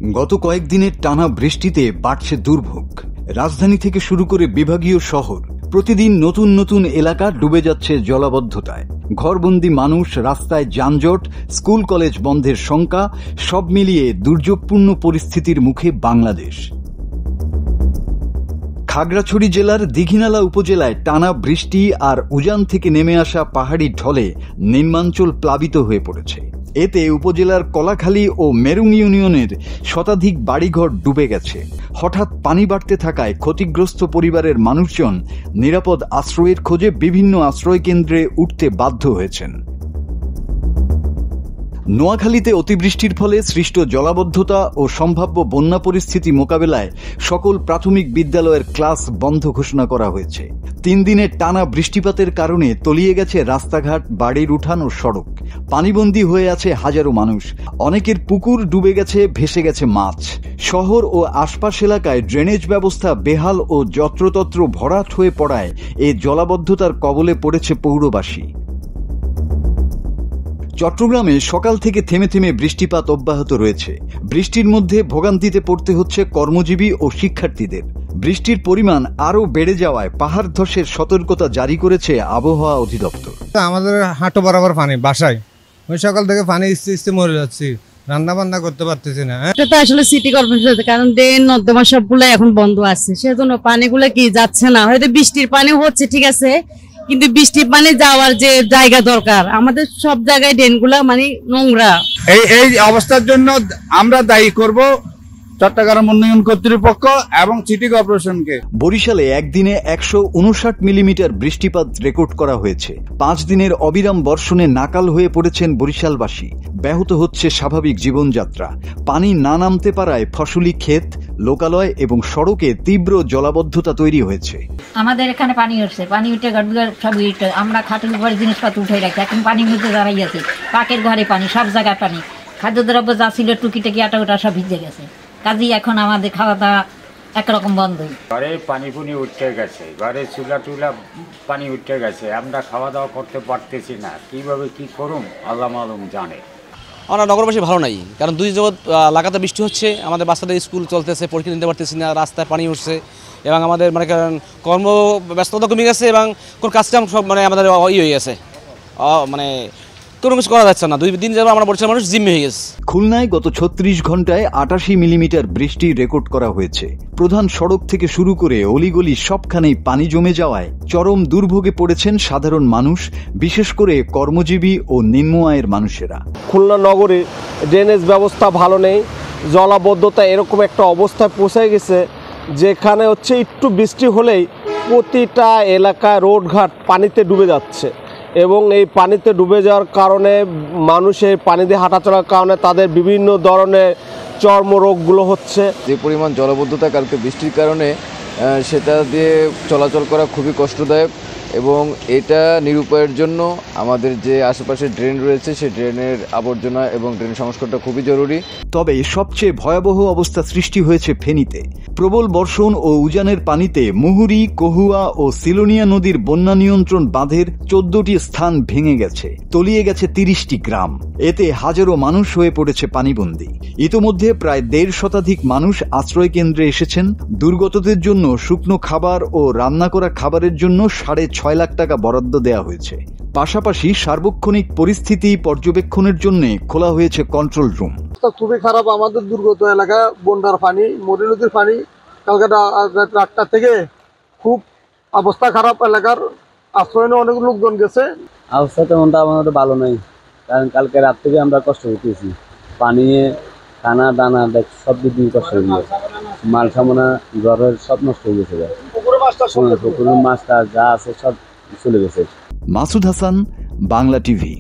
গত কয়েকদিনের টানা বৃষ্টিতে বাড়ছে দুর্ভোগ। রাজধানী থেকে শুরু করে বিভাগীয় শহর, প্রতিদিন নতুন নতুন এলাকা ডুবে যাচ্ছে জলাবদ্ধতায়। ঘরবন্দি মানুষ, রাস্তায় যানজট, স্কুল কলেজ বন্ধের শঙ্কা, সব মিলিয়ে দুর্যোগপূর্ণ পরিস্থিতির মুখে বাংলাদেশ। খাগড়াছড়ি জেলার দীঘিনালা উপজেলায় টানা বৃষ্টি আর উজান থেকে নেমে আসা পাহাড়ি ঢলে নিম্নাঞ্চল প্লাবিত হয়ে পড়েছে। এতে উপজেলার কলাখালী ও মেরুং ইউনিয়নের শতাধিক বাড়িঘর ডুবে গেছে। হঠাৎ পানি বাড়তে থাকায় ক্ষতিগ্রস্ত পরিবারের মানুষজন নিরাপদ আশ্রয়ের খোঁজে বিভিন্ন আশ্রয়কেন্দ্রে উঠতে বাধ্য হয়েছেন। নোয়াখালীতে অতিবৃষ্টির ফলে সৃষ্ট জলাবদ্ধতা ও সম্ভাব্য বন্যা পরিস্থিতি মোকাবেলায় সকল প্রাথমিক বিদ্যালয়ের ক্লাস বন্ধ ঘোষণা করা হয়েছে। 3 দিনের টানা বৃষ্টিপাতের কারণে তলিয়ে গেছে রাস্তাঘাট, বাড়ির উঠান ও সড়ক। পানিবন্দী হয়ে আছে হাজারো মানুষ। অনেকের পুকুর ডুবে গেছে, ভেসে গেছে মাছ। শহর ও আশপাশ এলাকায় ড্রেনেজ ব্যবস্থা বেহাল ও যত্রতত্র ভরাট হয়ে পড়ায় এই জলাবদ্ধতার কবলে পড়েছে পৌরবাসী। চট্টগ্রামে সকাল থেকে থেমে থেমে বৃষ্টিপাত অব্যাহত রয়েছে। বৃষ্টির মধ্যে ভোগান্তিতে পড়তে হচ্ছে কর্মজীবী ও শিক্ষার্থীদের। বৃষ্টির পরিমাণ আরও বেড়ে যাওয়ায় পাহাড় ধসের সতর্কতা জারি করেছে আবহাওয়া অধিদপ্তর। আমাদের হাঁটু বরাবর পানি, বাসায় ওই সকাল থেকে পানি ইস্তে মরে যাচ্ছি, রান্না বান্না করতে পারতেছি না। এটা তো আসলে সিটি কর্পোরেশন, কারণ ড্রেন নর্দমা সবগুলো এখন বন্ধ আছে, সেজন্য পানিগুলো কি যাচ্ছে না। হয়তো বৃষ্টির পানি হচ্ছে ঠিক আছে, কিন্তু বৃষ্টির পানি যাওয়ার যে জায়গা দরকার, আমাদের সব জায়গায় ড্রেনগুলা মানে নোংরা। এই অবস্থার জন্য আমরা দায়ী করব চট্টগ্রাম উন্নয়ন কর্তৃপক্ষ এবং সিটি কর্পোরেশনকে। বরিশালে একদিনে 159 মিলিমিটার বৃষ্টিপাত রেকর্ড করা হয়েছে। 5 দিনের অবিরাম বর্ষণে নাকাল হয়ে পড়েছেন বরিশালবাসী। ব্যাহত হচ্ছে স্বাভাবিক জীবনযাত্রা। পানি না নামতে পারায় ফসলি ক্ষেত, লোকালয় এবং সড়কে তীব্র জলাবদ্ধতা তৈরি হয়েছে। আমাদের এখানে পানি উঠছে, পানি উঠে সব আমরা খাটের উপরে জিনিসপত্র উঠে রাখছি, এখন পানির মধ্যে দাঁড়াই আছি। পাকের ঘরে পানি, সব জায়গায় পানি। খাদ্যদ্রব্য যা ছিল টুকিটাকি আটা ওটা সব ভিজে গেছে। কাজেই এখন আমাদের খাওয়া দাওয়া একরকম বন্ধই। ঘরে পানি উঠে গেছে, ঘরে চুলা পানি উঠে গেছে, আমরা খাওয়া দাওয়া করতে পারতেছি না। কিভাবে কি করুম আল্লাহ মালুম জানে। আমরা নগরবাসী ভালো নাই, কারণ 2 জগৎ লাগাতার বৃষ্টি হচ্ছে, আমাদের বাচ্চাদের স্কুল চলতেছে, পরীক্ষা নিতে পারতেছি না, রাস্তায় পানি উঠছে এবং আমাদের মানে কর্ম ব্যস্ততা কমে গেছে এবং কোন কাজকাম সব মানে আমাদের হয়ে গেছে, মানে কোনো কিছু করা যাচ্ছে না। 2 দিন যাবো আমরা বরিশাল মানুষ জিম্মি হয়ে গেছে। খুলনায় গত 36 ঘন্টায় 88 মিলিমিটার বৃষ্টি রেকর্ড করা হয়েছে। প্রধান সড়ক থেকে শুরু করে অলিগলি সবখানেই পানি জমে যাওয়ায় চরম দুর্ভোগে পড়েছেন সাধারণ মানুষ, বিশেষ করে কর্মজীবী ও নিম্ন আয়ের মানুষেরা। খুলনা নগরে ড্রেনেজ ব্যবস্থা ভালো নেই, জলাবদ্ধতা এরকম একটা অবস্থায় পৌঁছে গেছে যেখানে হচ্ছে একটু বৃষ্টি হলেই প্রতিটা এলাকায় রোডঘাট পানিতে ডুবে যাচ্ছে এবং এই পানিতে ডুবে যাওয়ার কারণে মানুষের পানি দিয়ে হাঁটাচলার কারণে তাদের বিভিন্ন ধরনের চর্মরোগগুলো হচ্ছে। যে পরিমাণ জলাবদ্ধতা কালকে বৃষ্টির কারণে সেটা দিয়ে চলাচল করা খুবই কষ্টদায়ক এবং এটা নিরূপায়ের জন্য আমাদের যে আশেপাশে ড্রেন রয়েছে সেই ড্রেনের আবর্জনা এবং ড্রেন সংস্কারটা খুবই জরুরি। তবে সবচেয়ে ভয়াবহ অবস্থা সৃষ্টি হয়েছে ফেনীতে। প্রবল বর্ষণ ও উজানের পানিতে মুহুরী, কহুয়া ও সিলোনিয়া নদীর বন্যা নিয়ন্ত্রণ বাঁধের 14টি স্থান ভেঙে গেছে, তলিয়ে গেছে 30টি গ্রাম। এতে হাজারো মানুষ হয়ে পড়েছে পানিবন্দী। ইতোমধ্যে প্রায় 1.5 শতাধিক মানুষ আশ্রয় কেন্দ্রে এসেছেন। দুর্গতদের জন্য শুকনো খাবার ও রান্না করা খাবারের জন্য 6.5 লাখ টাকা বরাদ্দ দেওয়া হয়েছে। পাশাপাশি সার্বক্ষণিক পরিস্থিতি পর্যবেক্ষণের জন্য খোলা হয়েছে কন্ট্রোল রুম। খুবই খারাপ আমাদের দুর্গত এলাকা, বন্যার পানি, মরি নদীর পানি। কালকে রাত 8টা থেকে খুব অবস্থা খারাপ, এলাকার আশ্রয় অনেক লোকজন গেছে। অবস্থা তেমনটা আমাদের ভালো নাই, কারণ কালকে রাত থেকে আমরা কষ্ট হতেছি। পানি, খানা দানা সব দিক দিয়ে কষ্ট হয়ে গেছে। মাল সামনা ঘরের সব নষ্ট হয়ে গেছে, পুকুরের মাছটা যা আছে সব চলে গেছে। মাসুদ হাসান, বাংলা টিভি।